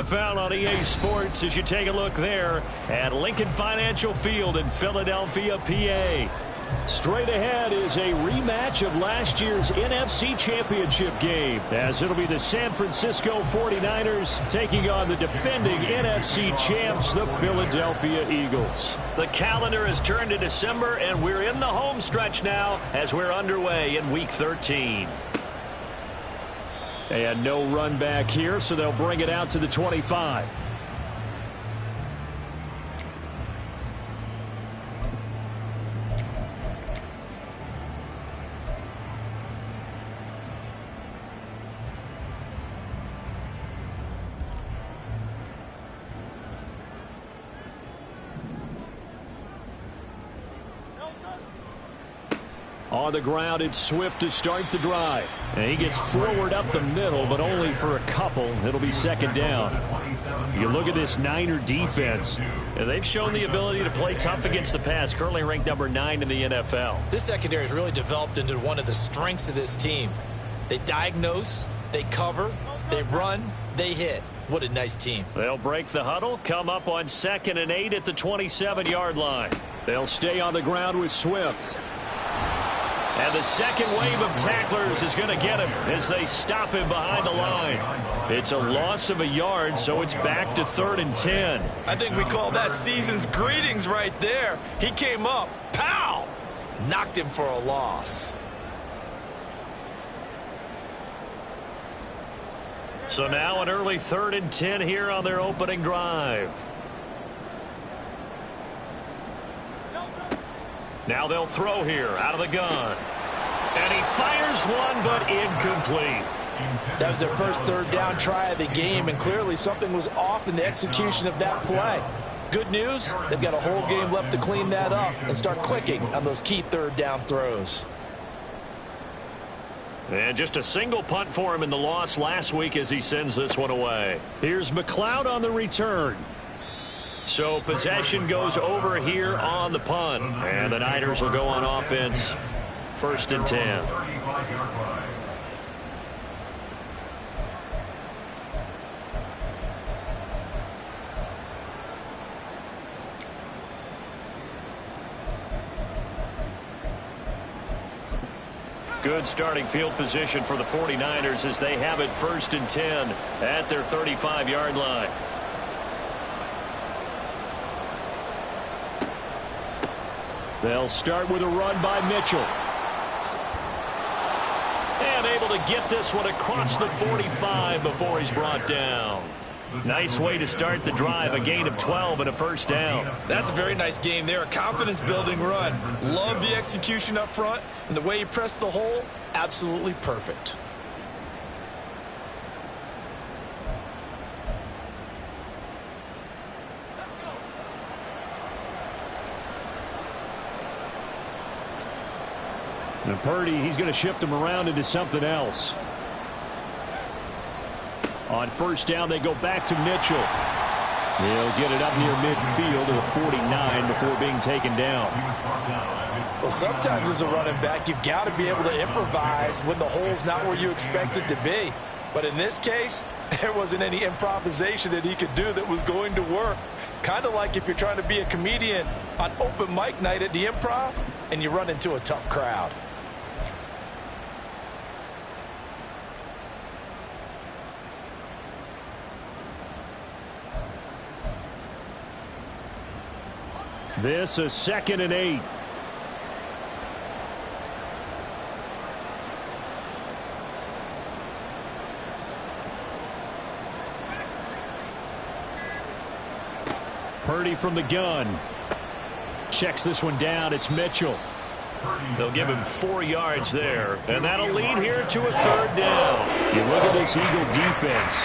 NFL on EA Sports as you take a look there at Lincoln Financial Field in Philadelphia, PA. Straight ahead is a rematch of last year's NFC Championship game, as it'll be the San Francisco 49ers taking on the defending NFC champs, the Philadelphia Eagles. The calendar has turned to December, and we're in the home stretch now as we're underway in Week 13. And no run back here, so they'll bring it out to the 25. On the ground, it's Swift to start the drive. And he gets forward up the middle, but only for a couple. It'll be second down. You look at this Niner defense, and they've shown the ability to play tough against the pass, currently ranked number 9 in the NFL. This secondary has really developed into one of the strengths of this team. They diagnose, they cover, they run, they hit. What a nice team. They'll break the huddle, come up on 2nd and 8 at the 27-yard line. They'll stay on the ground with Swift. And the second wave of tacklers is going to get him as they stop him behind the line. It's a loss of a yard, so it's back to 3rd and 10. I think we call that season's greetings right there. He came up, pow! Knocked him for a loss. So now an early 3rd and 10 here on their opening drive. Now they'll throw here out of the gun. And he fires one, but incomplete. That was their first 3rd down try of the game, and clearly something was off in the execution of that play. Good news, they've got a whole game left to clean that up and start clicking on those key 3rd down throws. And just a single punt for him in the loss last week as he sends this one away. Here's McLeod on the return. So possession goes over here on the punt. And the Niners will go on offense. 1st and 10. Good starting field position for the 49ers as they have it 1st and 10 at their 35-yard line. They'll start with a run by Mitchell. And able to get this one across the 45 before he's brought down. Nice way to start the drive, a gain of 12 and a 1st down. That's a very nice game there, a confidence-building run. Love the execution up front, and the way he pressed the hole, absolutely perfect. And Purdy, he's going to shift him around into something else. On 1st down, they go back to Mitchell. He'll get it up near midfield to the 49 before being taken down. Well, sometimes as a running back, you've got to be able to improvise when the hole's not where you expect it to be. But in this case, there wasn't any improvisation that he could do that was going to work. Kind of like if you're trying to be a comedian on open mic night at the Improv and you run into a tough crowd. This is 2nd and 8. Purdy from the gun. Checks this one down. It's Mitchell. They'll give him 4 yards there, and that'll lead here to a 3rd down. You look at this Eagle defense.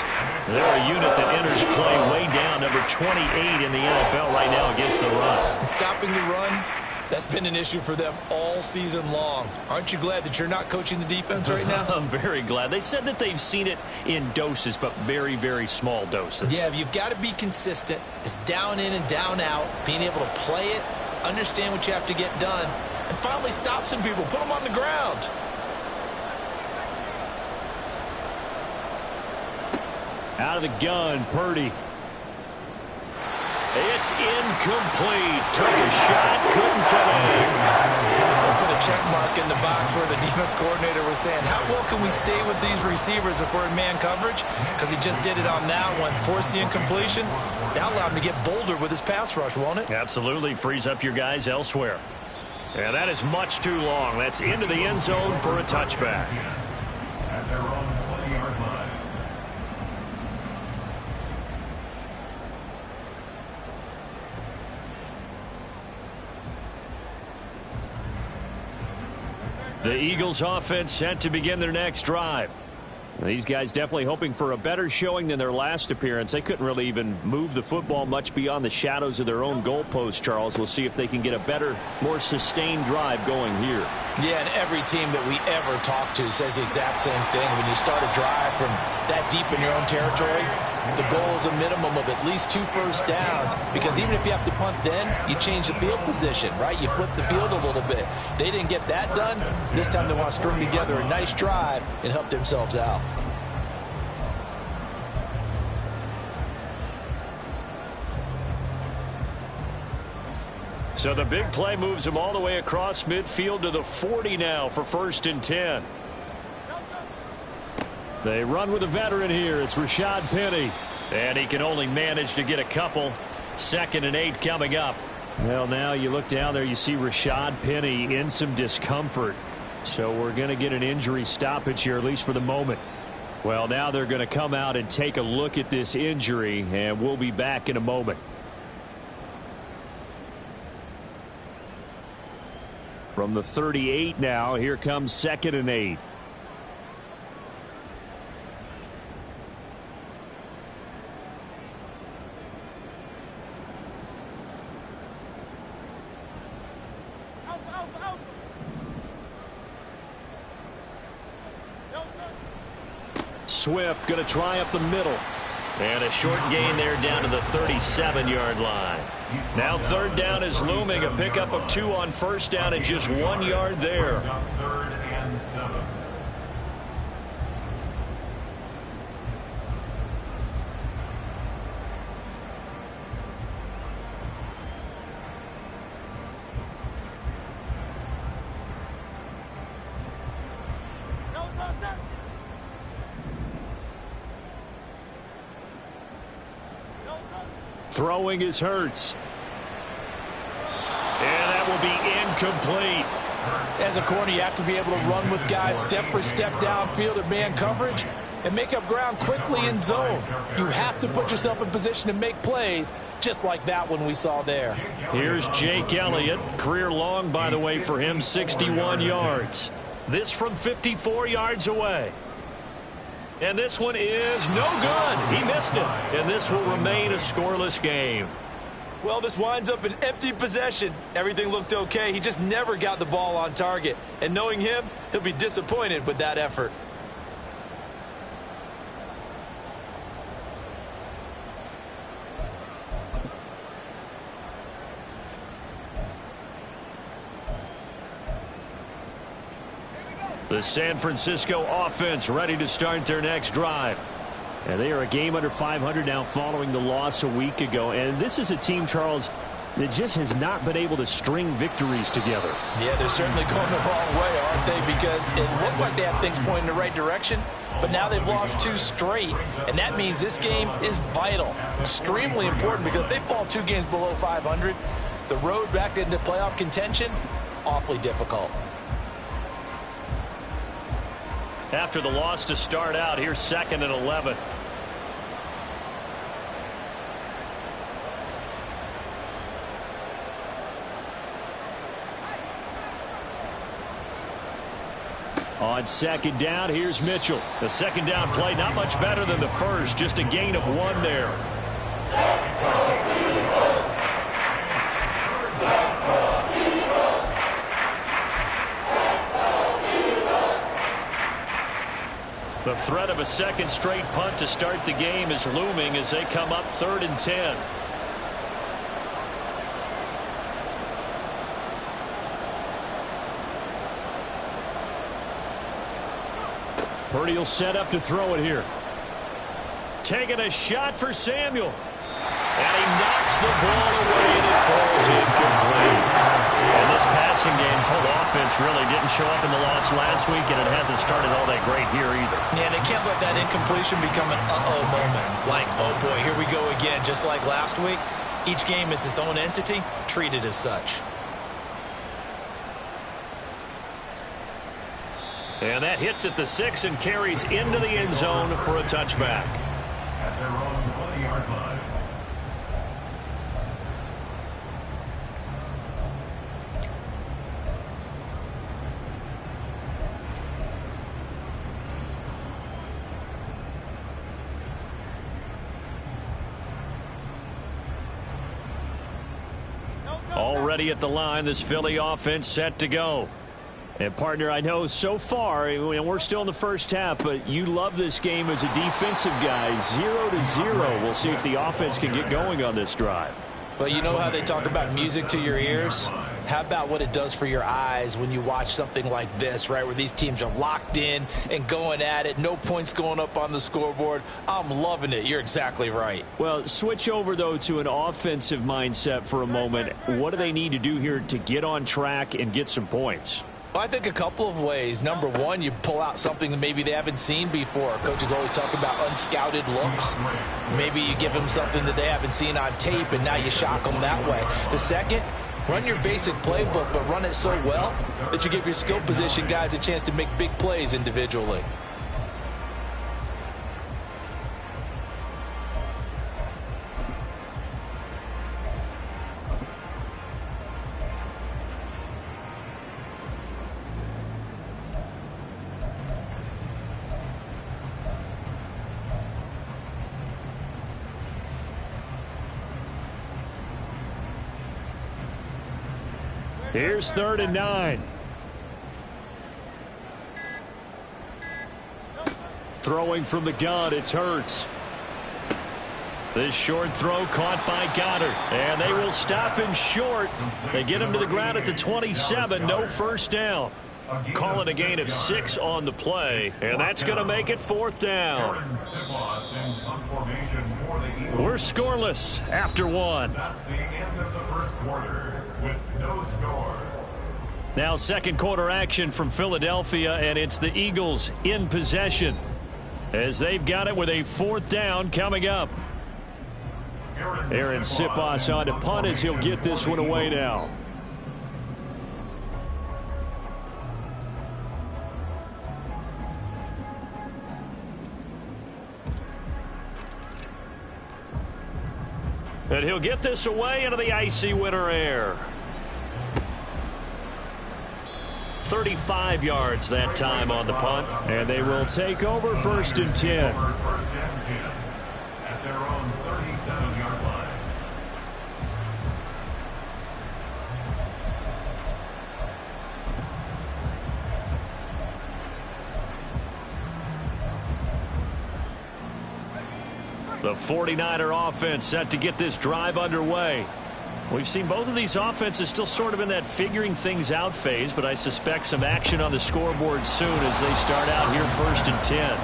They're a unit that enters play way down, number 28 in the NFL right now against the run. Stopping the run, that's been an issue for them all season long. Aren't you glad that you're not coaching the defense right now? I'm very glad. They said that they've seen it in doses, but very, very small doses. Yeah, you've got to be consistent. It's down in and down out, being able to play it, understand what you have to get done, and finally stop some people, put them on the ground. Out of the gun, Purdy. It's incomplete. Took a shot, couldn't connect. They'll put a check mark in the box where the defense coordinator was saying, how well can we stay with these receivers if we're in man coverage? Because he just did it on that one. Forced the incompletion. That allowed him to get bolder with his pass rush, won't it? Absolutely. Frees up your guys elsewhere. Yeah, that is much too long. That's into the end zone for a touchback. At their own 20-yard line. The Eagles offense set to begin their next drive. These guys definitely hoping for a better showing than their last appearance. They couldn't really even move the football much beyond the shadows of their own goalpost, Charles. We'll see if they can get a better, more sustained drive going here. Yeah, and every team that we ever talk to says the exact same thing. When you start a drive from that deep in your own territory, the goal is a minimum of at least 2 first downs, because even if you have to punt then, you change the field position, right? You flip the field a little bit. They didn't get that done. This time they want to string together a nice drive and help themselves out. So the big play moves them all the way across midfield to the 40 now for 1st and 10. They run with a veteran here. It's Rashad Penny. And he can only manage to get a couple. 2nd and 8 coming up. Well, now you look down there, you see Rashad Penny in some discomfort. So we're going to get an injury stoppage here, at least for the moment. Well, now they're going to come out and take a look at this injury, and we'll be back in a moment. From the 38 now, here comes 2nd and 8. Swift going to try up the middle. And a short gain there down to the 37-yard line. Now 3rd down is looming. A pickup of 2 on 1st down and just 1 yard there. 3rd and 7. Throwing is Hurts. And that will be incomplete. As a corner, you have to be able to run with guys step for step downfield in man coverage and make up ground quickly in zone. You have to put yourself in position to make plays, just like that one we saw there. Here's Jake Elliott. Career long, by the way, for him, 61 yards. This from 54 yards away. And this one is no good. He missed it. And this will remain a scoreless game. Well, this winds up an empty possession. Everything looked okay. He just never got the ball on target. And knowing him, he'll be disappointed with that effort. The San Francisco offense ready to start their next drive. And they are a game under 500 now following the loss a week ago. And this is a team, Charles, that just has not been able to string victories together. Yeah, they're certainly going the wrong way, aren't they? Because it looked like they had things pointing in the right direction, but now they've lost 2 straight. And that means this game is vital, extremely important, because if they fall 2 games below 500, the road back into playoff contention, awfully difficult. After the loss to start out, here's 2nd and 11. On 2nd down, here's Mitchell. The 2nd down play, not much better than the first, just a gain of 1 there. The threat of a 2nd straight punt to start the game is looming as they come up 3rd and 10. Purdy will set up to throw it here. taking a shot for Samuel. And he knocks the ball away and it falls incomplete. And this passing game's whole offense really didn't show up in the loss last week, and it hasn't started all that great here either. Yeah, and they can't let that incompletion become an uh-oh moment. Like, oh boy, here we go again, just like last week. Each game is its own entity, treated as such. And that hits at the 6 and carries into the end zone for a touchback. At their own 20-yard line. Already at the line, this Philly offense set to go. And, partner, I know so far, and we're still in the first half, but you love this game as a defensive guy. 0-0. We'll see if the offense can get going on this drive. Well, you know how they talk about music to your ears? How about what it does for your eyes when you watch something like this, right, where these teams are locked in and going at it, no points going up on the scoreboard? I'm loving it. You're exactly right. Well, switch over, though, to an offensive mindset for a moment. What do they need to do here to get on track and get some points? Well, I think a couple of ways. Number one, you pull out something that maybe they haven't seen before. Coaches always talk about unscouted looks. Maybe you give them something that they haven't seen on tape, and now you shock them that way. The second, run your basic playbook, but run it so well that you give your skill position guys a chance to make big plays individually. Here's 3rd and 9. Throwing from the gun, it's Hurts. This short throw caught by Goddard. And they will stop him short. They get him to the ground at the 27. No first down. Call it a gain of 6 on the play. And that's going to make it 4th down. We're scoreless after 1. That's the end of the first quarter with no score. Now second quarter action from Philadelphia, and it's the Eagles in possession as they've got it with a 4th down coming up. Aaron Sipos on to punt as he'll get this one away now. And he'll get this away into the icy winter air. 35 yards that time on the punt. And they will take over 1st and 10. First and 10 at their own 37-yard line. The 49er offense set to get this drive underway. We've seen both of these offenses still sort of in that figuring things out phase, but I suspect some action on the scoreboard soon as they start out here 1st and 10.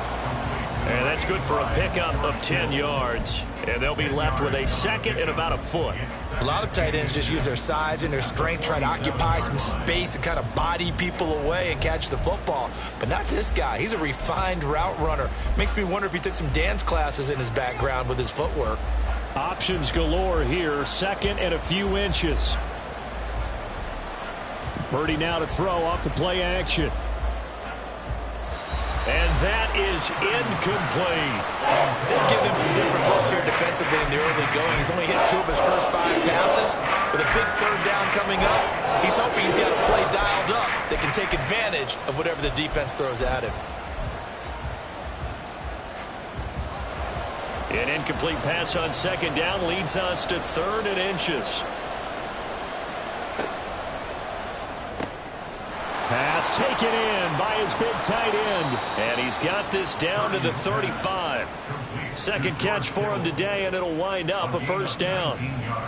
And that's good for a pickup of 10 yards. And they'll be left with a 2nd and about a foot. A lot of tight ends just use their size and their strength, try to occupy some space and kind of body people away and catch the football. But not this guy. He's a refined route runner. Makes me wonder if he took some dance classes in his background with his footwork. Options galore here. 2nd and a few inches. Purdy now to throw off the play action. And that is incomplete. They'll give him some different looks here defensively in the early going. He's only hit 2 of his first 5 passes. With a big 3rd down coming up, he's hoping he's got a play dialed up that can take advantage of whatever the defense throws at him. An incomplete pass on 2nd down leads us to 3rd and inches. Pass taken in by his big tight end. And he's got this down to the 35. 2nd catch for him today, and it'll wind up a 1st down.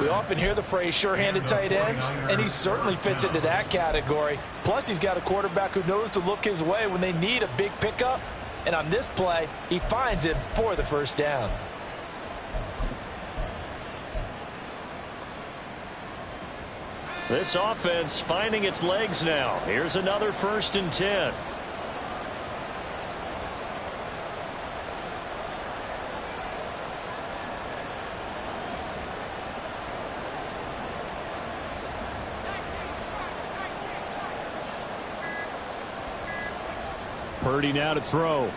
We often hear the phrase sure-handed tight ends, and he certainly fits into that category. Plus, he's got a quarterback who knows to look his way when they need a big pickup. And on this play, he finds it for the first down. This offense finding its legs now. Here's another 1st and 10. Purdy now to throw.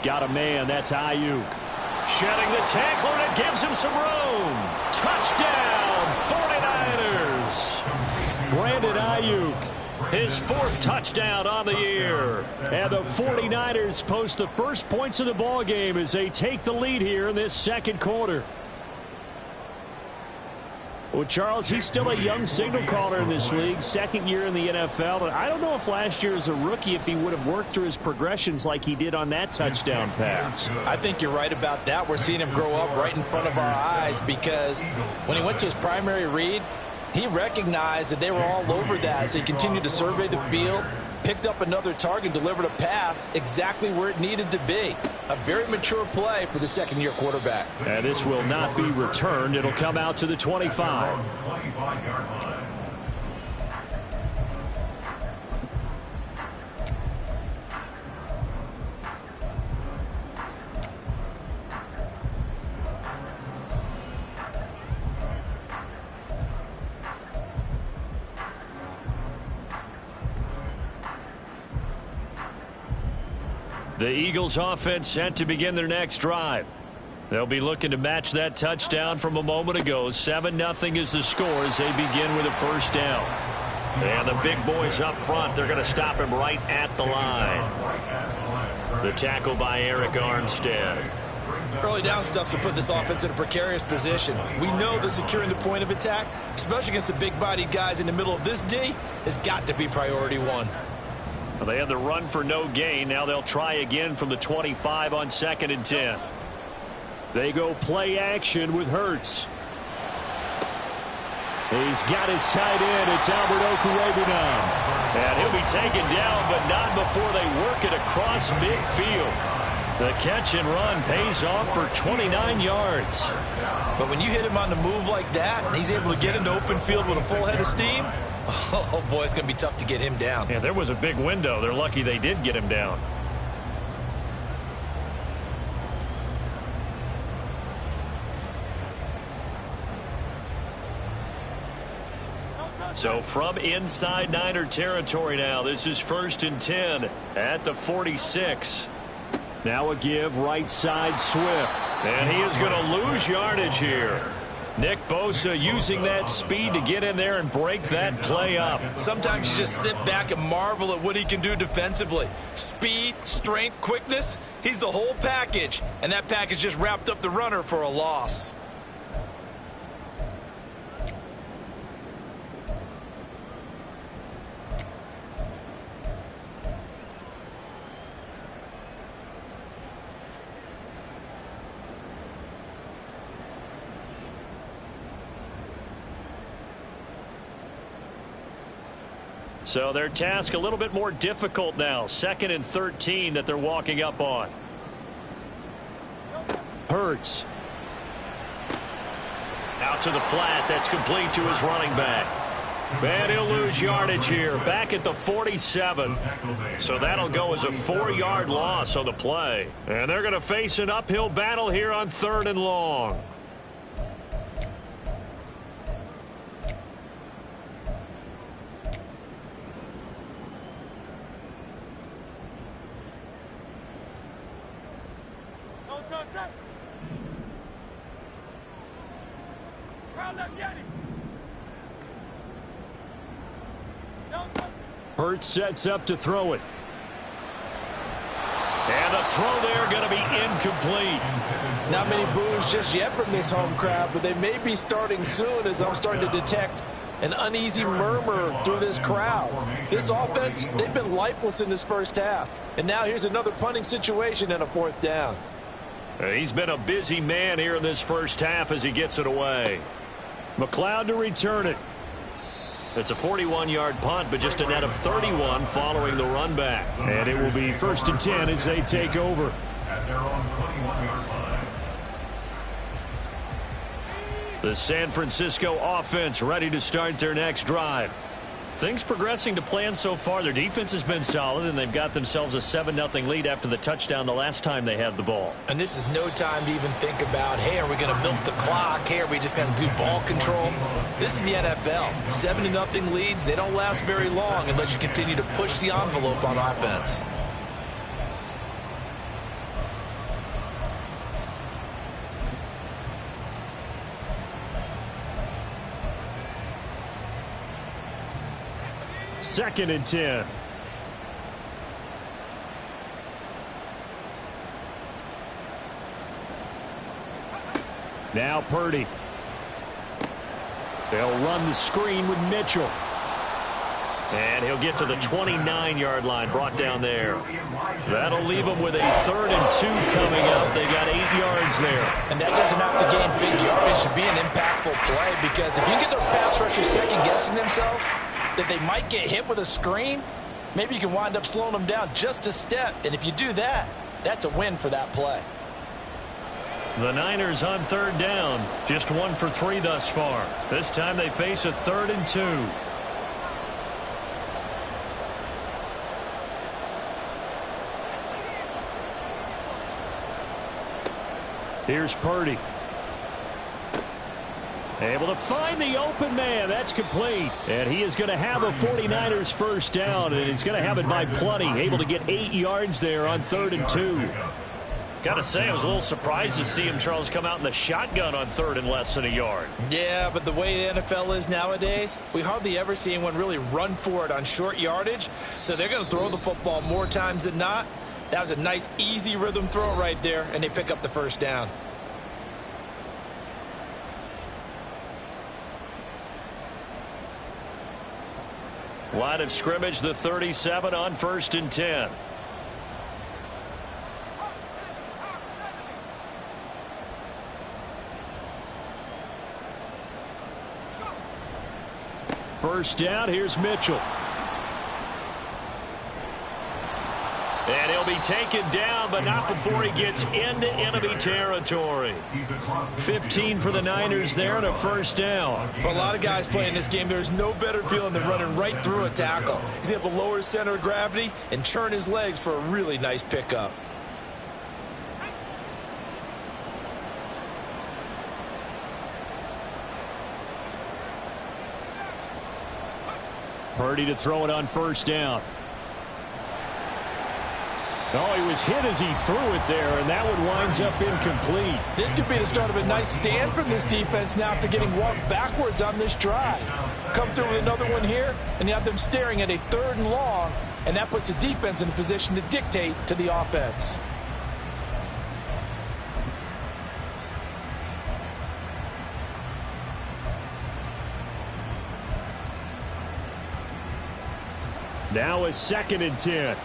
Got a man. That's Ayuk. Shedding the tackler, and it gives him some room. Touchdown, 49ers. Brandon Ayuk, his 4th touchdown on the year. And the 49ers post the first points of the ball game as they take the lead here in this second quarter. Well, Charles, he's still a young signal caller in this league, 2nd year in the NFL. And I don't know if last year as a rookie if he would have worked through his progressions like he did on that touchdown pass. I think you're right about that. We're seeing him grow up right in front of our eyes because when he went to his primary read, he recognized that they were all over that. So he continued to survey the field, picked up another target, delivered a pass exactly where it needed to be. A very mature play for the 2nd-year quarterback. And this will not be returned. It'll come out to the 25. 25-yard line. The Eagles offense set to begin their next drive. They'll be looking to match that touchdown from a moment ago. 7-0 is the score as they begin with a 1st down. And the big boys up front, they're going to stop him right at the line. The tackle by Eric Armstead. Early down stuff to put this offense in a precarious position. We know that securing the point of attack, especially against the big-bodied guys in the middle of this D, has got to be priority 1. Well, they had the run for no gain. Now they'll try again from the 25 on 2nd and 10. They go play action with Hurts. He's got his tight end. It's Albert Okwuegbunam. And he'll be taken down, but not before they work it across midfield. The catch and run pays off for 29 yards. But when you hit him on the move like that, and he's able to get into open field with a full head of steam, oh, boy, it's going to be tough to get him down. Yeah, there was a big window. They're lucky they did get him down. So from inside Niner territory now, this is 1st and 10 at the 46. Now a give right side Swift. And he is going to lose yardage here. Nick Bosa using that speed to get in there and break that play up. Sometimes you just sit back and marvel at what he can do defensively. Speed, strength, quickness, he's the whole package. And that package just wrapped up the runner for a loss. So their task a little bit more difficult now. 2nd and 13 that they're walking up on. Hurts. Out to the flat. That's complete to his running back. And he'll lose yardage here. Back at the 47. So that'll go as a 4-yard loss on the play. And they're going to face an uphill battle here on 3rd and long. Hurts sets up to throw it. And the throw there going to be incomplete. Not many boos just yet from this home crowd, but they may be starting soon as I'm starting to detect an uneasy murmur through this crowd. This offense, they've been lifeless in this first half. And now here's another punting situation and a 4th down. He's been a busy man here in this first half as he gets it away. McLeod to return it. It's a 41-yard punt, but just a net of 31 following the run back. And it will be 1st and 10 as they take over. At their own 21-yard line. The San Francisco offense ready to start their next drive. Things progressing to plan so far. Their defense has been solid, and they've got themselves a 7-0 lead after the touchdown the last time they had the ball. And this is no time to even think about, hey, are we going to milk the clock? Hey, are we just going to do ball control? This is the NFL. 7-0 leads, they don't last very long unless you continue to push the envelope on offense. Second and 10. Now Purdy. They'll run the screen with Mitchell. And he'll get to the 29-yard line, brought down there. That'll leave them with a 3rd and 2 coming up. They got 8 yards there. And that doesn't have to gain big yardage to be an impactful play, because if you get those pass rushers second-guessing themselves, that they might get hit with a screen, maybe you can wind up slowing them down just a step. And if you do that, that's a win for that play. The Niners on 3rd down. Just 1 for 3 thus far. This time they face a 3rd and 2. Here's Purdy. Able to find the open man. That's complete. And he is going to have a 49ers first down, and he's going to have it by plenty. Able to get 8 yards there on 3rd and 2. Got to say, I was a little surprised to see him, Charles, come out in the shotgun on 3rd and less than a yard. Yeah, but the way the NFL is nowadays, we hardly ever see anyone really run for it on short yardage. So they're going to throw the football more times than not. That was a nice, easy rhythm throw right there, and they pick up the first down. Line of scrimmage, the 37 on 1st and 10. First down, here's Mitchell. And he'll be taken down, but not before he gets into enemy territory. 15 for the Niners there and a first down. For a lot of guys playing this game, there's no better feeling than running right through a tackle. He's able to lower his center of gravity and churn his legs for a really nice pickup. Purdy to throw it on first down. Oh, he was hit as he threw it there, and that one winds up incomplete. This could be the start of a nice stand from this defense now after getting walked backwards on this drive. Come through with another one here, and you have them staring at a 3rd and long, and that puts the defense in a position to dictate to the offense. Now a 2nd and 10.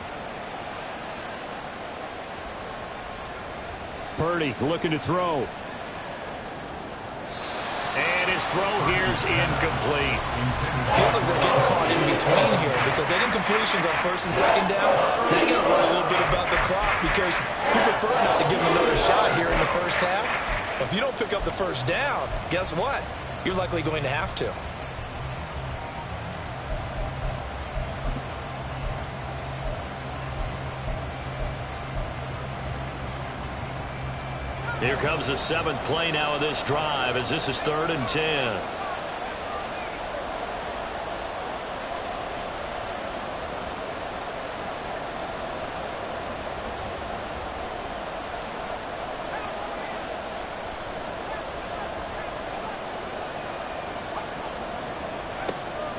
Purdy looking to throw. And his throw here's incomplete. Feels like they're getting caught in between here because they did incompletions on 1st and 2nd down. Now you got to worry a little bit about the clock because you prefer not to give them another shot here in the first half. But if you don't pick up the first down, guess what? You're likely going to have to. Here comes the 7th play now of this drive as this is 3rd and 10.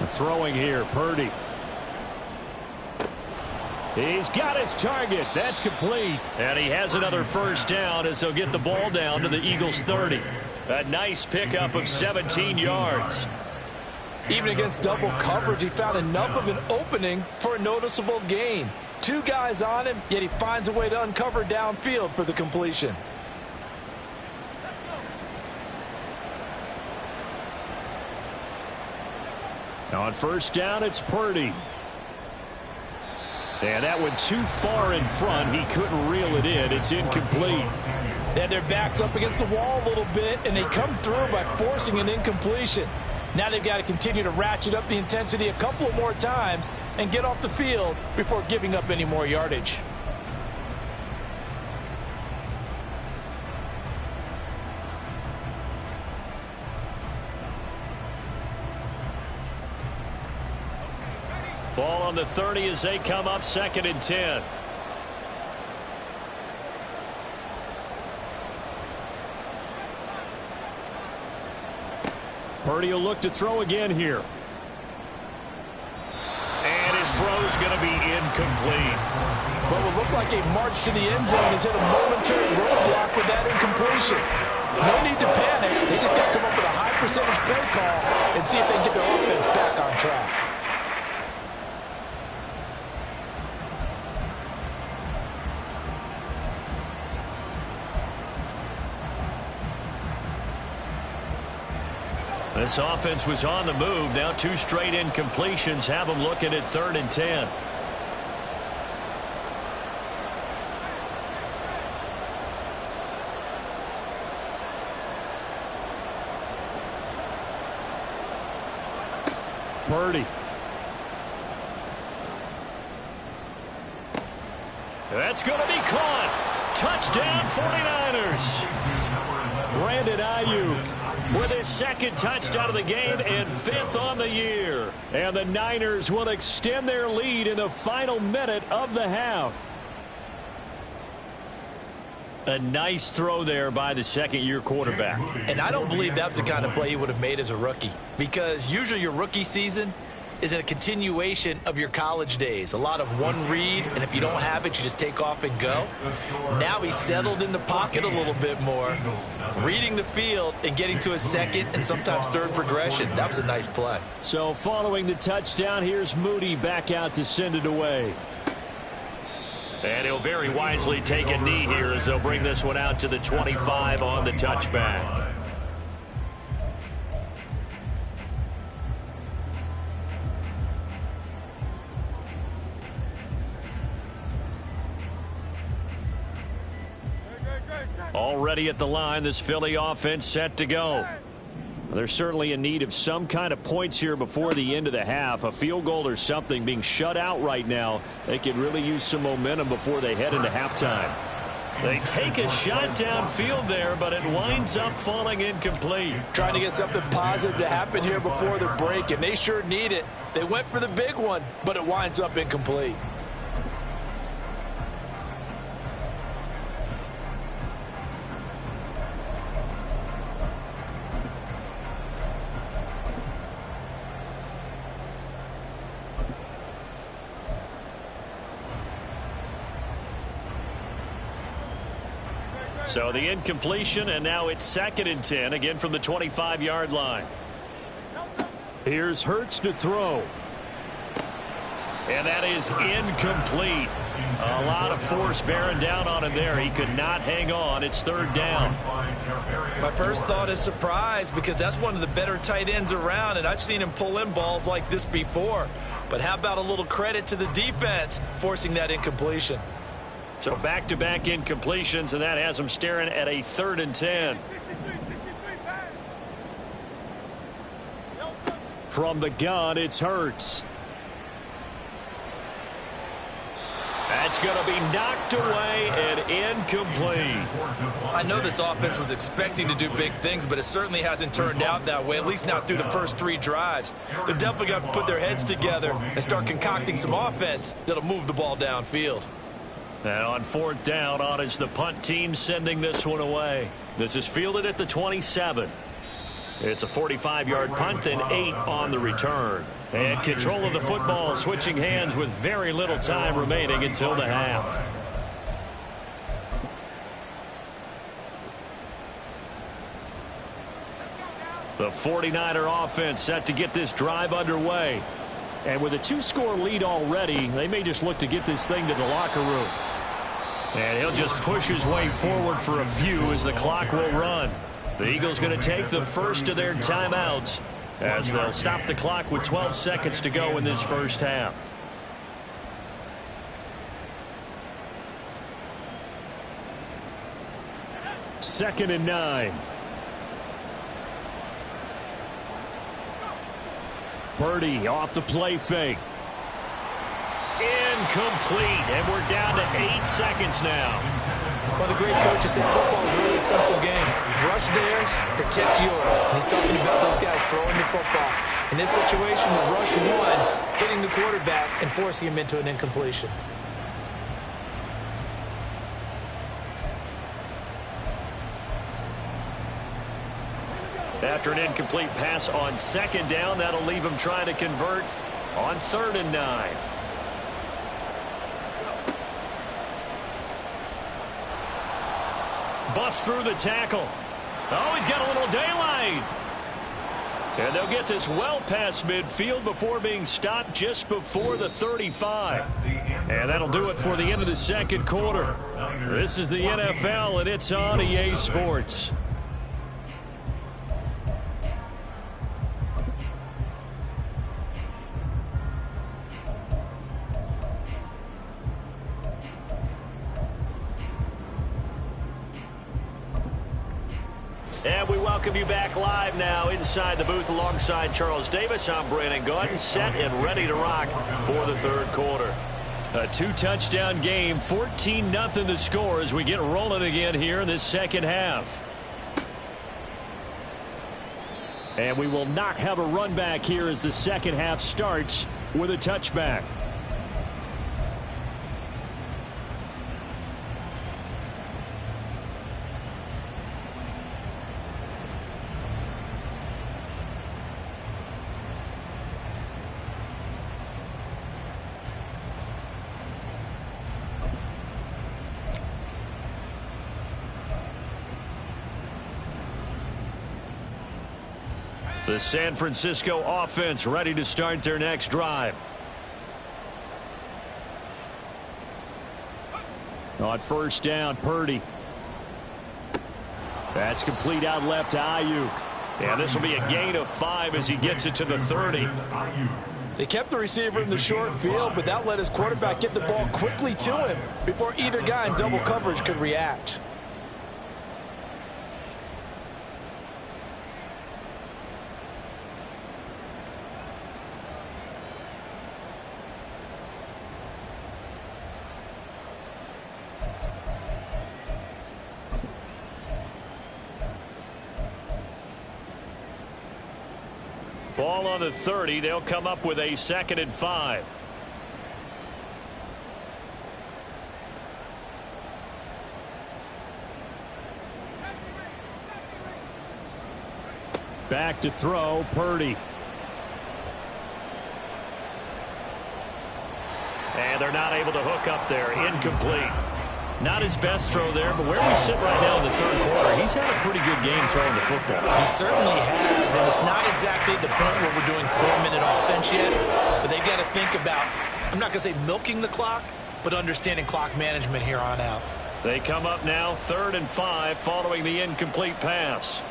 Throwing here, Purdy. He's got his target. That's complete. And he has another first down as he'll get the ball down to the Eagles' 30. A nice pickup of 17 yards. Even against double coverage, he found enough of an opening for a noticeable gain. 2 guys on him, yet he finds a way to uncover downfield for the completion. On first down, it's Purdy. And that went too far in front. He couldn't reel it in. It's incomplete. They had their backs up against the wall a little bit, and they come through by forcing an incompletion. Now they've got to continue to ratchet up the intensity a couple of more times and get off the field before giving up any more yardage. Ball on the 30 as they come up 2nd and 10. Purdy will look to throw again here. And his throw's going to be incomplete. What will look like a march to the end zone has hit a momentary roadblock with that incompletion. No need to panic. They just got to come up with a high percentage play call and see if they can get their offense back on track. This offense was on the move. Now 2 straight incompletions have them looking at 3rd and 10. Purdy. That's going to be caught. Touchdown 49ers. Brandon Ayuk with his 2nd touchdown of the game and 5th on the year. And the Niners will extend their lead in the final minute of the half. A nice throw there by the 2nd-year quarterback. And I don't believe that's the kind of play he would have made as a rookie, because usually your rookie season is a continuation of your college days. A lot of one read, and if you don't have it, you just take off and go. Now he's settled in the pocket a little bit more, reading the field and getting to his 2nd and sometimes 3rd progression. That was a nice play. So following the touchdown, here's Moody back out to send it away. And he'll very wisely take a knee here as they'll bring this one out to the 25 on the touchback. Already at the line, this Philly offense set to go. They're certainly in need of some kind of points here before the end of the half. A field goal or something. Being shut out right now, they could really use some momentum before they head into halftime. They take a shot downfield there, but it winds up falling incomplete. Trying to get something positive to happen here before the break, and they sure need it. They went for the big one, but it winds up incomplete. So the incompletion, and now it's 2nd and 10, again from the 25-yard line. Here's Hurts to throw. And that is incomplete. A lot of force bearing down on him there. He could not hang on. It's 3rd down. My first thought is surprise, because that's one of the better tight ends around, and I've seen him pull in balls like this before. But how about a little credit to the defense forcing that incompletion? So back-to-back incompletions, and that has them staring at a 3rd and 10. From the gun, it's Hurts. That's going to be knocked away and incomplete. I know this offense was expecting to do big things, but it certainly hasn't turned out that way, at least not through the first 3 drives. They're definitely going to have to put their heads together and start concocting some offense that'll move the ball downfield. And on 4th down, on is the punt team sending this one away. This is fielded at the 27. It's a 45-yard punt and 8 on the return. And control of the football switching hands with very little time remaining until the half. The 49er offense set to get this drive underway. And with a 2-score lead already, they may just look to get this thing to the locker room. And he'll just push his way forward for a few as the clock will run. The Eagles going to take the first of their timeouts as they'll stop the clock with 12 seconds to go in this first half. Second and 9. Purdy off the play fake. Incomplete, and we're down to 8 seconds now. Well, the great coaches said football is a really simple game. Rush theirs, protect yours. And he's talking about those guys throwing the football. In this situation, the rush one, hitting the quarterback and forcing him into an incompletion. After an incomplete pass on second down, that'll leave him trying to convert on 3rd and 9. Bust through the tackle. Oh, he's got a little daylight. And they'll get this well past midfield before being stopped just before the 35. And that'll do it for the end of the second quarter. This is the NFL, and it's on EA Sports. And we welcome you back live now inside the booth alongside Charles Davis. I'm Brandon Gaudin, set and ready to rock for the third quarter. A 2-touchdown game, 14-0 the score as we get rolling again here in this second half. And we will not have a run back here as the second half starts with a touchback. The San Francisco offense ready to start their next drive. On first down, Purdy. That's complete out left to Ayuk. And this will be a gain of 5 as he gets it to the 30. They kept the receiver in the short field, but that let his quarterback get the ball quickly to him before either guy in double coverage could react. Ball on the 30. They'll come up with a 2nd and 5. Back to throw, Purdy. And they're not able to hook up there. Incomplete. Not his best throw there, but where we sit right now in the third quarter, he's had a pretty good game throwing the football. He certainly has, and it's not exactly the point where we're doing 4-minute offense yet, but they've got to think about, I'm not going to say milking the clock, but understanding clock management here on out. They come up now 3rd and 5 following the incomplete pass.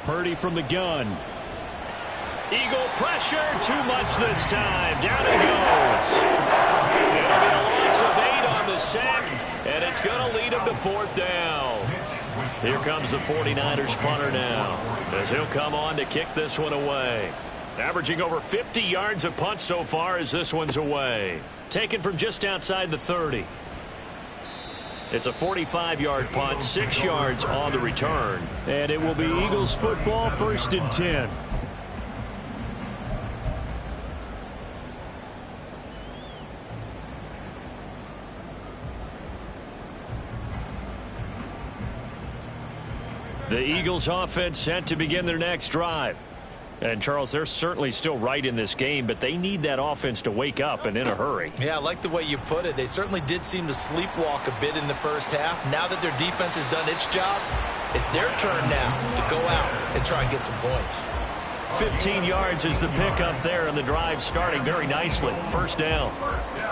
Purdy from the gun. Eagle pressure, too much this time. Down he goes. It'll be a loss of 8 on the sack, and it's going to lead him to 4th down. Here comes the 49ers punter now, as he'll come on to kick this one away. Averaging over 50 yards a punt so far as this one's away. Taken from just outside the 30. It's a 45-yard punt, 6 yards on the return. And it will be Eagles football, 1st and 10. The Eagles offense set to begin their next drive. And, Charles, they're certainly still right in this game, but they need that offense to wake up and in a hurry. Yeah, I like the way you put it. They certainly did seem to sleepwalk a bit in the first half. Now that their defense has done its job, it's their turn now to go out and try and get some points. 15 yards is the pickup there, and the drive starting very nicely. First down.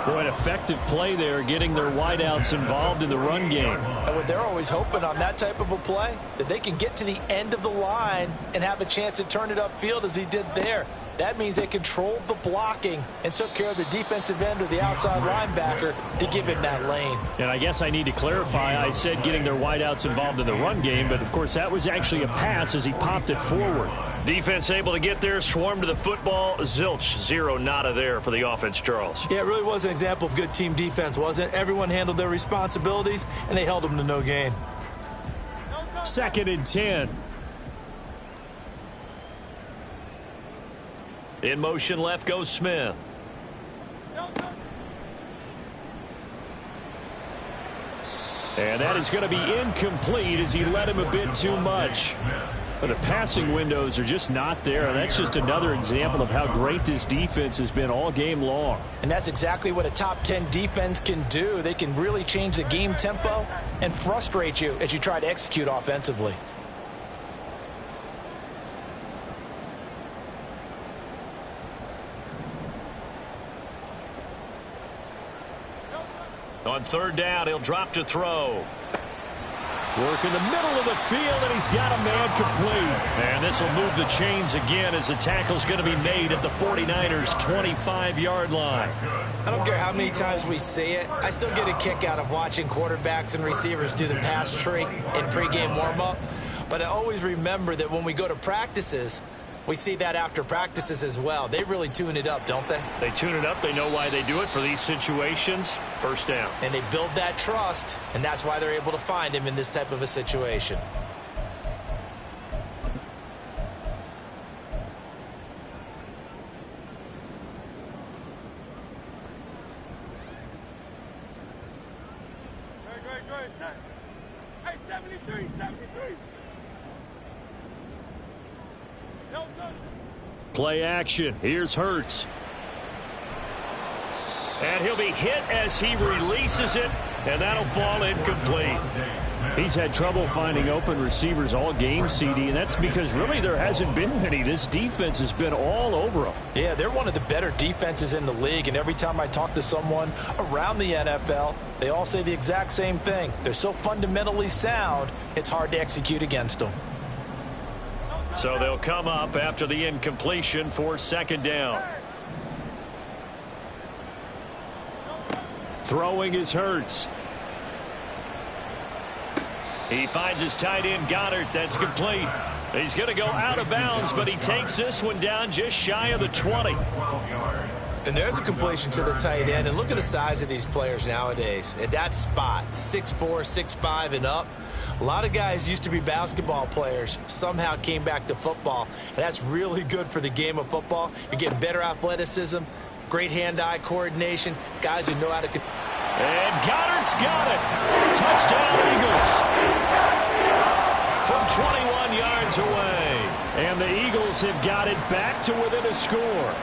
Boy, an effective play there, getting their wideouts involved in the run game. And what they're always hoping on that type of a play, that they can get to the end of the line and have a chance to turn it upfield as he did there. That means they controlled the blocking and took care of the defensive end or the outside linebacker to give him that lane. And I guess I need to clarify, I said getting their wideouts involved in the run game, but of course that was actually a pass as he popped it forward. Defense able to get there, swarm to the football. Zilch, zero, nada there for the offense, Charles. Yeah, it really was an example of good team defense, wasn't it? Everyone handled their responsibilities, and they held them to no gain. 2nd and 10. In motion left goes Smith. And that is going to be incomplete as he led him a bit too much. But the passing windows are just not there. And that's just another example of how great this defense has been all game long. And that's exactly what a top 10 defense can do. They can really change the game tempo and frustrate you as you try to execute offensively. On 3rd down, he'll drop to throw. Work in the middle of the field, and he's got a man complete. And this will move the chains again as the tackle's going to be made at the 49ers' 25-yard line. I don't care how many times we see it. I still get a kick out of watching quarterbacks and receivers do the pass tree in pregame warm-up. But I always remember that when we go to practices, we see that after practices as well. They really tune it up, don't they? They tune it up. They know why they do it for these situations. First down. And they build that trust, and that's why they're able to find him in this type of a situation. Great. Hey, 73. Play action. Here's Hurts. And he'll be hit as he releases it, and that'll fall incomplete. He's had trouble finding open receivers all game, CD, and that's because really there hasn't been many. This defense has been all over them. Yeah, they're one of the better defenses in the league, and every time I talk to someone around the NFL, they all say the exact same thing. They're so fundamentally sound, it's hard to execute against them. So they'll come up after the incompletion for 2nd down. Throwing is Hurts. He finds his tight end Goddard. That's complete. He's going to go out of bounds, but he takes this one down just shy of the 20. And there's a completion to the tight end. And look at the size of these players nowadays. At that spot, 6'4", 6'5", and up. A lot of guys used to be basketball players, somehow came back to football. And that's really good for the game of football. You're getting better athleticism, great hand-eye coordination, guys who know how to... And Goddard's got it. Touchdown, Eagles. From 21 yards away. And the Eagles have got it back to within a score.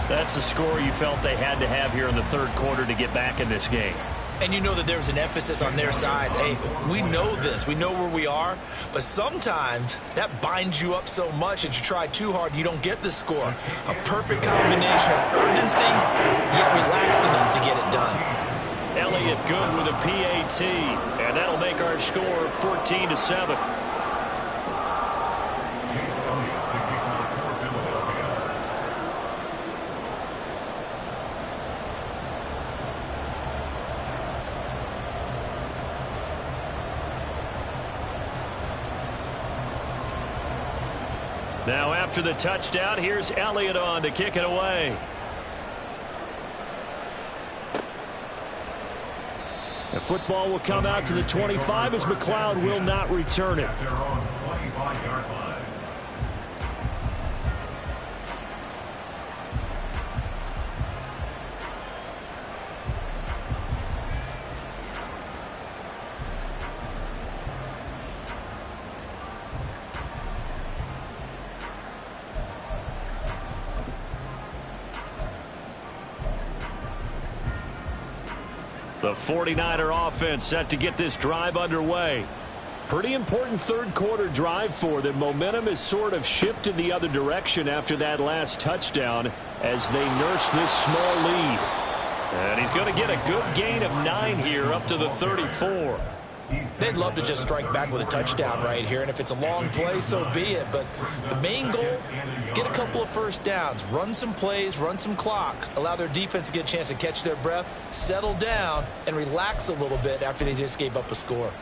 That's the score you felt they had to have here in the 3rd quarter to get back in this game. And you know that there's an emphasis on their side. Hey, we know this. We know where we are. But sometimes that binds you up so much that you try too hard, you don't get the score. A perfect combination of urgency, yet relaxed enough to get it done. Elliott good with a PAT. And that'll make our score 14-7. Now after the touchdown, here's Elliott on to kick it away. The football will come out to the 25 as McLeod will not return it. They're on 25-yard line. The 49er offense set to get this drive underway. Pretty important third quarter drive for them. Momentum has sort of shifted the other direction after that last touchdown as they nurse this small lead. And he's going to get a good gain of 9 here up to the 34. They'd love to just strike back with a touchdown right here, and if it's a long play, so be it. But the main goal, get a couple of first downs, run some plays, run some clock, allow their defense to get a chance to catch their breath, settle down, and relax a little bit after they just gave up a score.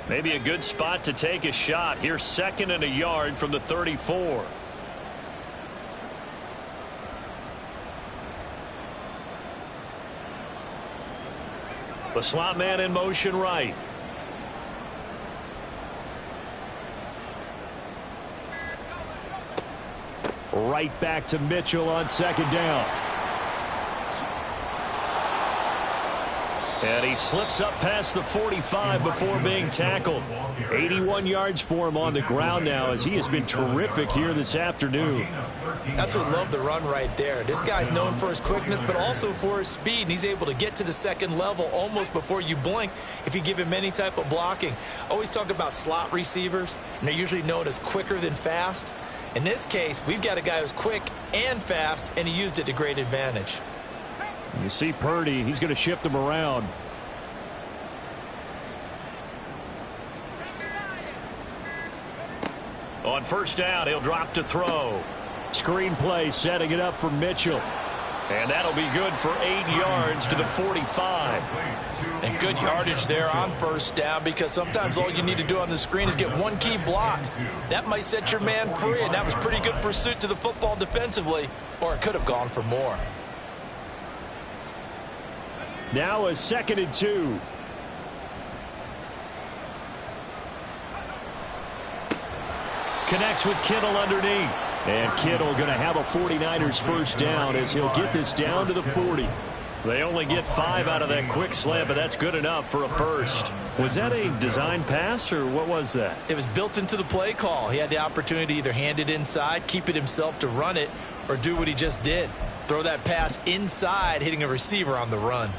Maybe a good spot to take a shot. Here's 2nd and a yard from the 34. The slot man in motion right. Right back to Mitchell on 2nd down. And he slips up past the 45 before being tackled. 81 yards for him on the ground now as he has been terrific here this afternoon. Absolutely love the run right there. This guy's known for his quickness, but also for his speed. And he's able to get to the 2nd level almost before you blink if you give him any type of blocking. Always talk about slot receivers, and they're usually known as quicker than fast. In this case, we've got a guy who's quick and fast, and he used it to great advantage. You see Purdy, he's going to shift him around. On 1st down, he'll drop to throw. Screen play setting it up for Mitchell. And that'll be good for 8 yards to the 45. And good yardage there on 1st down, because sometimes all you need to do on the screen is get one key block. That might set your man free, and that was pretty good pursuit to the football defensively, or it could have gone for more. Now a 2nd and 2. Connects with Kittle underneath. And Kittle going to have a 49ers first down as he'll get this down to the 40. They only get 5 out of that quick slant, but that's good enough for a first. Was that a design pass, or what was that? It was built into the play call. He had the opportunity to either hand it inside, keep it himself to run it, or do what he just did. Throw that pass inside, hitting a receiver on the run.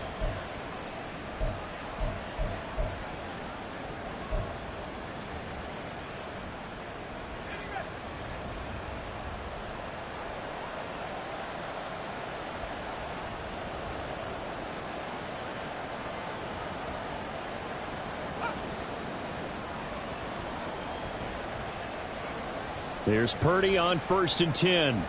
There's Purdy on 1st and 10.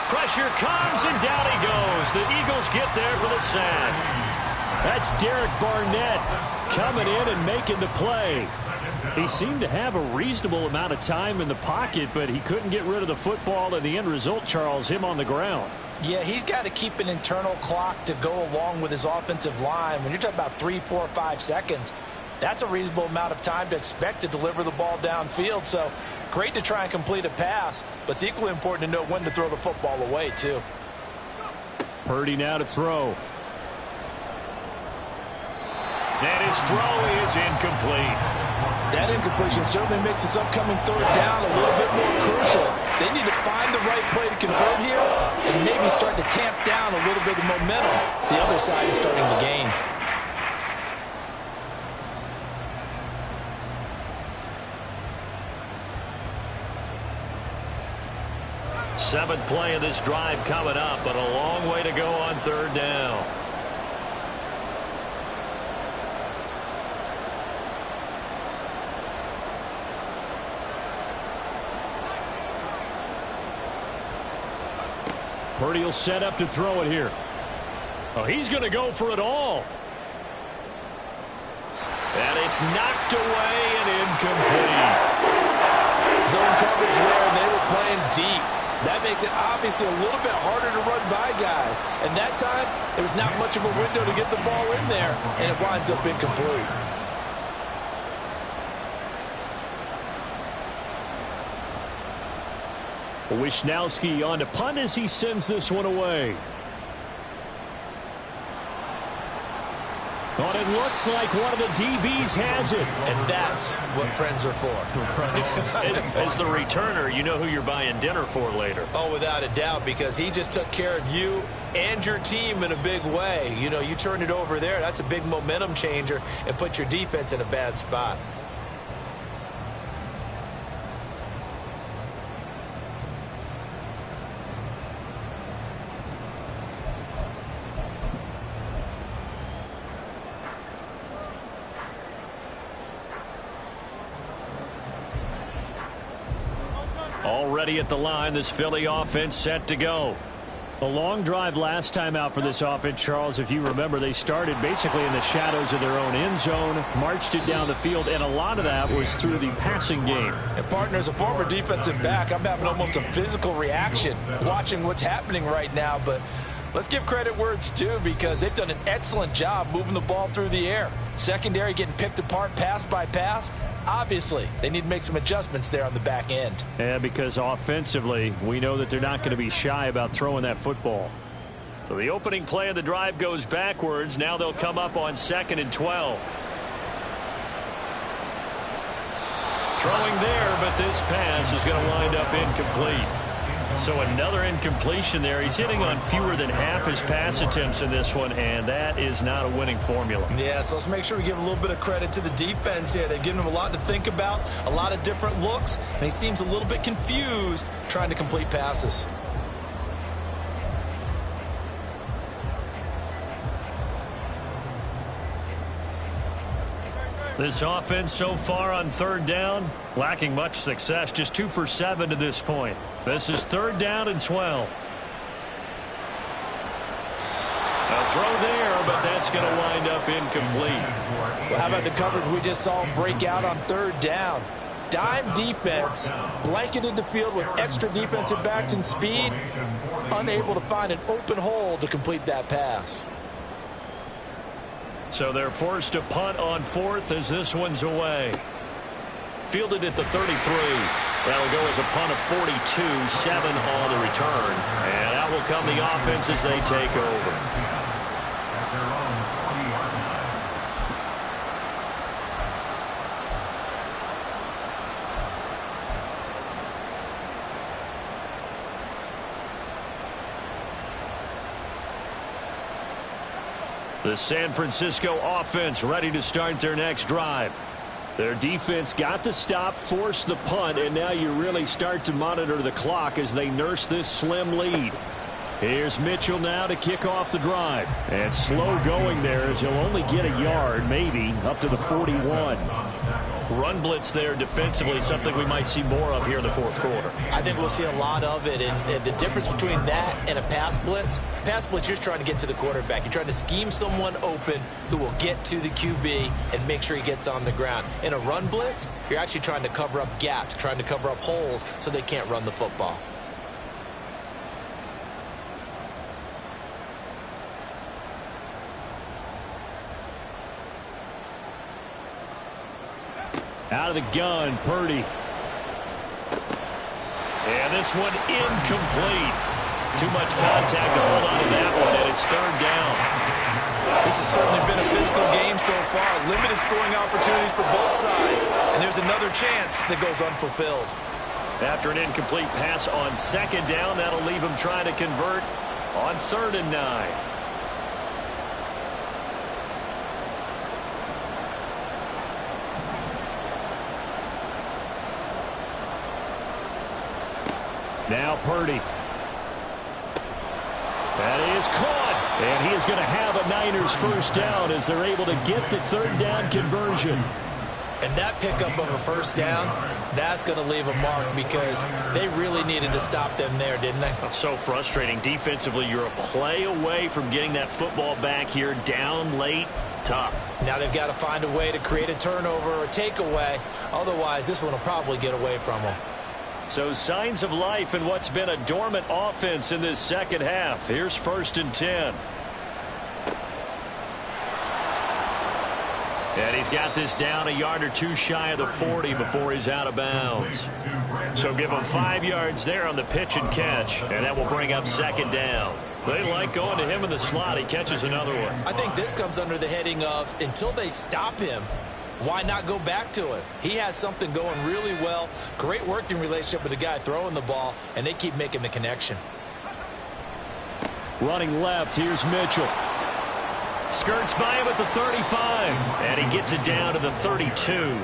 Pressure comes, and down he goes. The Eagles get there for the sack. That's Derek Barnett coming in and making the play. He seemed to have a reasonable amount of time in the pocket, but he couldn't get rid of the football, and the end result, Charles, him on the ground. Yeah, he's got to keep an internal clock to go along with his offensive line. When you're talking about 3, 4, 5 seconds, that's a reasonable amount of time to expect to deliver the ball downfield. So great to try and complete a pass, but it's equally important to know when to throw the football away, too. Purdy now to throw. And his throw is incomplete. That incompletion certainly makes this upcoming 3rd down a little bit more crucial. They need to find the right play to convert here and maybe start to tamp down a little bit of momentum. The other side is starting to gain. 7th play of this drive coming up, but a long way to go on 3rd down. Purdy will set up to throw it here. Oh, he's going to go for it all. And it's knocked away and incomplete. Zone coverage there, and they were playing deep. That makes it obviously a little bit harder to run by guys. And that time, there was not much of a window to get the ball in there, and it winds up incomplete. Wisnowski on to punt as he sends this one away. But it looks like one of the DBs has it. And that's what friends are for. As the returner, you know who you're buying dinner for later. Oh, without a doubt, because he just took care of you and your team in a big way. You know, you turned it over there. That's a big momentum changer and put your defense in a bad spot. Already at the line, this Philly offense set to go. A long drive last time out for this offense, Charles. If you remember, they started basically in the shadows of their own end zone, marched it down the field, and a lot of that was through the passing game. And partner, as a former defensive back, I'm having almost a physical reaction watching what's happening right now. But let's give credit where it's due, because they've done an excellent job moving the ball through the air. Secondary getting picked apart pass by pass. Obviously, they need to make some adjustments there on the back end. Yeah, because offensively, we know that they're not going to be shy about throwing that football. So the opening play of the drive goes backwards. Now they'll come up on 2nd and 12. Throwing there, but this pass is going to wind up incomplete. So another incompletion there. He's hitting on fewer than half his pass attempts in this one, and that is not a winning formula. Yeah, so let's make sure we give a little bit of credit to the defense here. They've given him a lot to think about, a lot of different looks, and he seems a little bit confused trying to complete passes. This offense so far on 3rd down, lacking much success, just 2 for 7 to this point. This is 3rd down and 12. A throw there, but that's going to wind up incomplete. Well, how about the coverage we just saw break out on 3rd down? Dime defense, blanketed the field with extra defensive backs and speed, unable to find an open hole to complete that pass. So they're forced to punt on 4th as this one's away. Fielded at the 33. That'll go as a punt of 42, 7 on the return. And out will come the offense as they take over. At their own 20-yard line. The San Francisco offense ready to start their next drive. Their defense got the stop, forced the punt, and now you really start to monitor the clock as they nurse this slim lead. Here's Mitchell now to kick off the drive. And slow going there as he'll only get a yard, maybe, up to the 41. Run blitz there defensively, something we might see more of here in the 4th quarter. I think we'll see a lot of it, and the difference between that and a pass blitz, you're just trying to get to the quarterback. You're trying to scheme someone open who will get to the QB and make sure he gets on the ground. In a run blitz, you're actually trying to cover up gaps, trying to cover up holes so they can't run the football. Out of the gun, Purdy. And this one incomplete. Too much contact to hold on to that one, and it's 3rd down. This has certainly been a physical game so far. Limited scoring opportunities for both sides. And there's another chance that goes unfulfilled. After an incomplete pass on 2nd down, that'll leave him trying to convert on 3rd and 9. Now Purdy. That is caught. And he is going to have a Niners 1st down as they're able to get the 3rd down conversion. And that pickup of a 1st down, that's going to leave a mark because they really needed to stop them there, didn't they? So frustrating. Defensively, you're a play away from getting that football back here down late. Tough. Now they've got to find a way to create a turnover or a takeaway. Otherwise, this one will probably get away from them. So signs of life in what's been a dormant offense in this 2nd half. Here's 1st and 10. And he's got this down a yard or 2 shy of the 40 before he's out of bounds. So give him 5 yards there on the pitch and catch, and that will bring up 2nd down. They like going to him in the slot. He catches another one. I think this comes under the heading of until they stop him, why not go back to it? He has something going really well. Great working relationship with the guy throwing the ball, and they keep making the connection. Running left, here's Mitchell. Skirts by him at the 35, and he gets it down to the 32.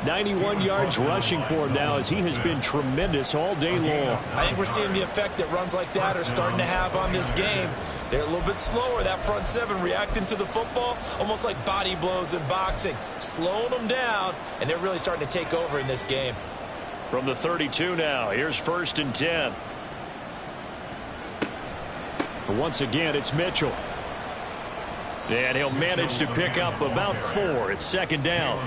91 yards rushing for him now as he has been tremendous all day long. I think we're seeing the effect that runs like that are starting to have on this game. They're a little bit slower, that front seven reacting to the football, almost like body blows in boxing, slowing them down, and they're really starting to take over in this game. From the 32 now, here's 1st and 10. Once again, it's Mitchell. And he'll manage to pick up about 4. It's 2nd down.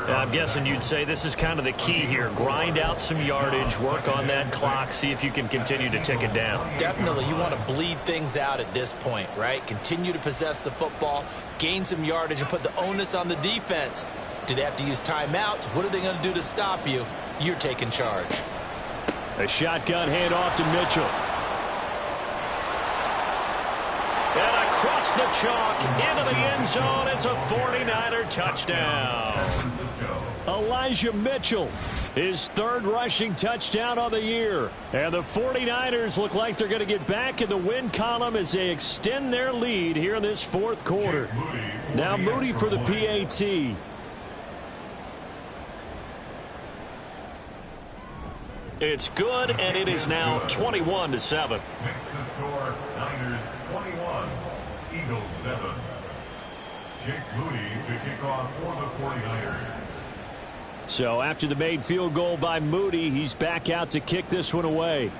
I'm guessing you'd say this is kind of the key here. Grind out some yardage, work on that clock, see if you can continue to tick it down. Definitely, you want to bleed things out at this point, right? Continue to possess the football, gain some yardage, and put the onus on the defense. Do they have to use timeouts? What are they going to do to stop you? You're taking charge. A shotgun handoff to Mitchell. And across the chalk into the end zone. It's a 49er touchdown. Elijah Mitchell, his 3rd rushing touchdown of the year. And the 49ers look like they're going to get back in the win column as they extend their lead here in this 4th quarter. Now Moody for the PAT. It's good, and it is now 21-7. Next to score, Niners 21, Eagles 7. Jake Moody to kick off for the 49ers. So after the made field goal by Moody, he's back out to kick this one away.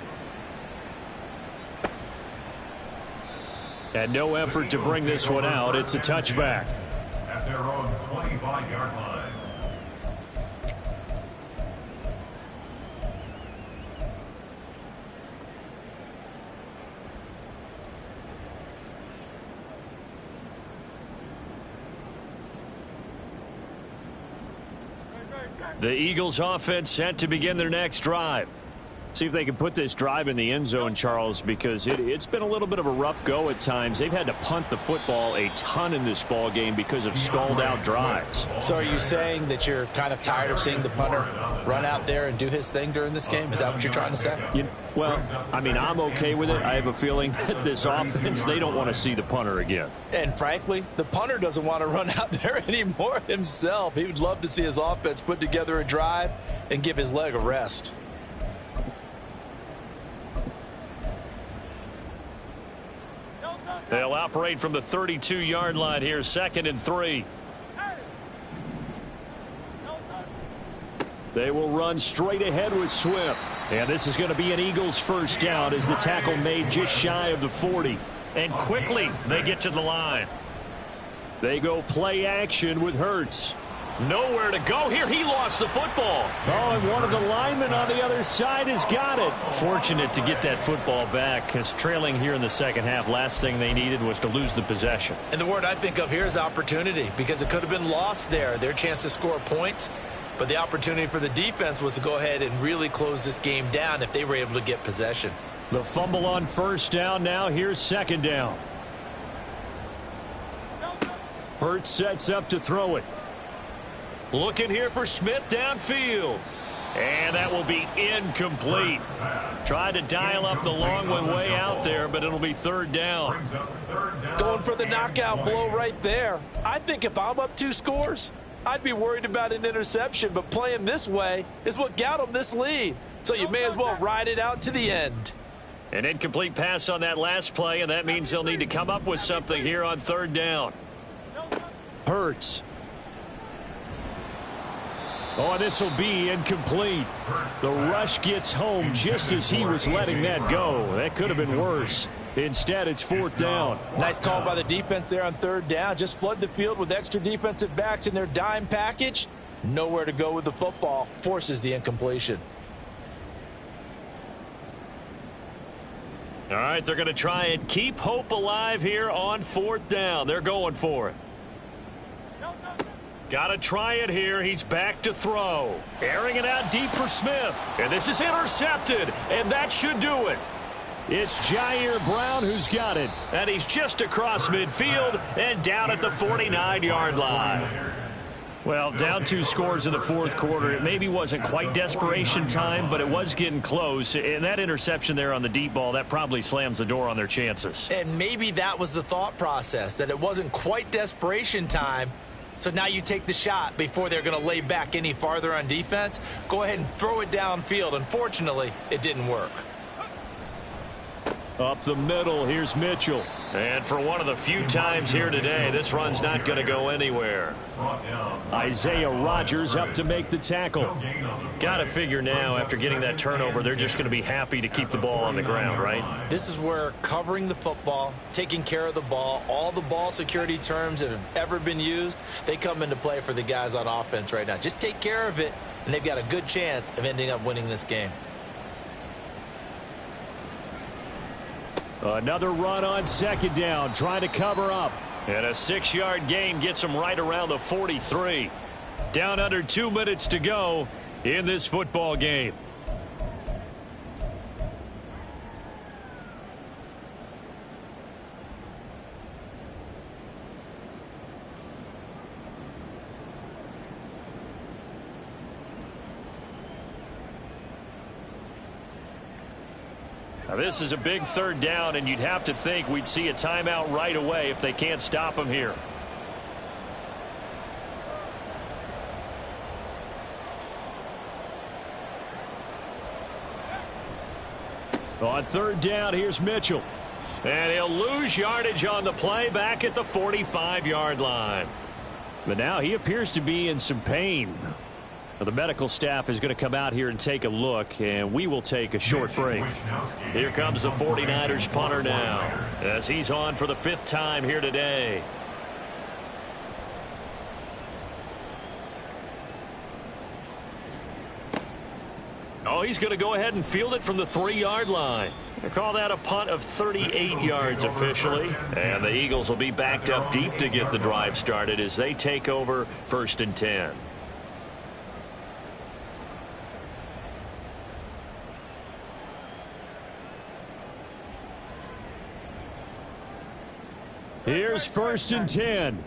And no effort to bring this one out. It's a touchback. At their own 25-yard line. The Eagles offense set to begin their next drive. See if they can put this drive in the end zone, Charles, because it's been a little bit of a rough go at times. They've had to punt the football a ton in this ball game because of stalled-out drives. So are you saying that you're kind of tired of seeing the punter run out there and do his thing during this game? Is that what you're trying to say? Well, I mean, I'm okay with it. I have a feeling that this offense, they don't want to see the punter again. And frankly, the punter doesn't want to run out there anymore himself. He would love to see his offense put together a drive and give his leg a rest. They'll operate from the 32-yard line here, 2nd and 3. They will run straight ahead with Swift. And this is going to be an Eagles 1st down as the tackle made just shy of the 40. And quickly they get to the line. They go play action with Hurts. Nowhere to go here. He lost the football. Oh, and one of the linemen on the other side has got it. Fortunate to get that football back because trailing here in the 2nd half, last thing they needed was to lose the possession. And the word I think of here is opportunity because it could have been lost there. Their chance to score points. But the opportunity for the defense was to go ahead and really close this game down if they were able to get possession. The fumble on 1st down. Now here's 2nd down. Hurts sets up to throw it. Looking here for Smith downfield. And that will be incomplete. Tried to dial up the long one way out there, but it'll be 3rd down. Going for the knockout blow right there. I think if I'm up 2 scores, I'd be worried about an interception, but playing this way is what got them this lead. So you may as well ride it out to the end. An incomplete pass on that last play, and that means they'll need to come up with something here on 3rd down. Hurts. Oh, and this will be incomplete. The rush gets home just as he was letting that go. That could have been worse. Instead, it's 4th down. Nice call by the defense there on 3rd down. Just flood the field with extra defensive backs in their dime package. Nowhere to go with the football. Forces the incompletion. All right, they're going to try and keep hope alive here on 4th down. They're going for it. Got to try it here. He's back to throw. Airing it out deep for Smith. And this is intercepted, and that should do it. It's Jair Brown who's got it. And he's just across midfield and down at the 49-yard line. Well, down 2 scores in the fourth quarter. It maybe wasn't quite desperation time, but it was getting close. And that interception there on the deep ball, that probably slams the door on their chances. And maybe that was the thought process, that it wasn't quite desperation time. So now you take the shot before they're going to lay back any farther on defense. Go ahead and throw it downfield. Unfortunately, it didn't work. Up the middle, here's Mitchell. And for one of the few times here today, this run's not going to go anywhere. Isaiah Rodgers up to make the tackle. Got to figure now, after getting that turnover, they're just going to be happy to keep the ball on the ground, right? This is where covering the football, taking care of the ball, all the ball security terms that have ever been used, they come into play for the guys on offense right now. Just take care of it, and they've got a good chance of ending up winning this game. Another run on second down, trying to cover up. And a 6-yard gain gets them right around the 43. Down under 2 minutes to go in this football game. Now, this is a big third down, and you'd have to think we'd see a timeout right away if they can't stop them here. On third down, here's Mitchell. And he'll lose yardage on the play back at the 45-yard line. But now he appears to be in some pain. The medical staff is going to come out here and take a look, and we will take a short break. Here comes the 49ers punter now, as he's on for the 5th time here today. Oh, he's going to go ahead and field it from the 3-yard line. They call that a punt of 38 yards officially. And the Eagles will be backed up deep to get the drive started as they take over 1st and 10. Here's 1st and 10.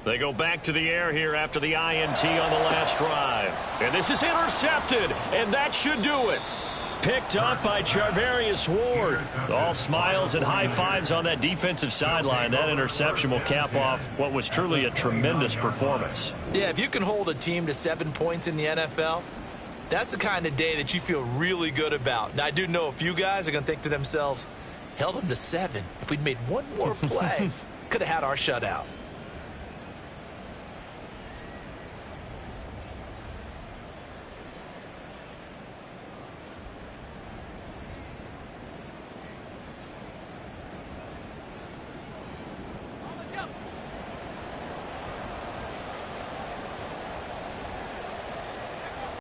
They go back to the air here after the INT on the last drive. And this is intercepted, and that should do it. Picked up by Charvarius Ward. All smiles and high fives on that defensive sideline. That interception will cap off what was truly a tremendous performance. Yeah, if you can hold a team to 7 points in the NFL, that's the kind of day that you feel really good about. Now, I do know a few guys are going to think to themselves, held them to 7. If we'd made one more play, could have had our shutout.